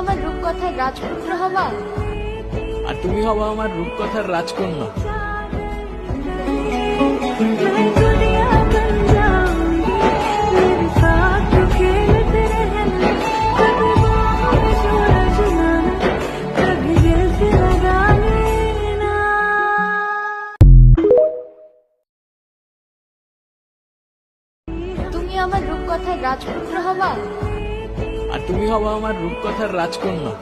আমার রূপকথার রাজপুত্র হবা, আর তুমি হবা আমার রূপকথার রাজকন্যা। তুমি আমার রূপকথার রাজপুত্র হবা, আর তুমি হবা আমার রূপকথার রাজকন্যা।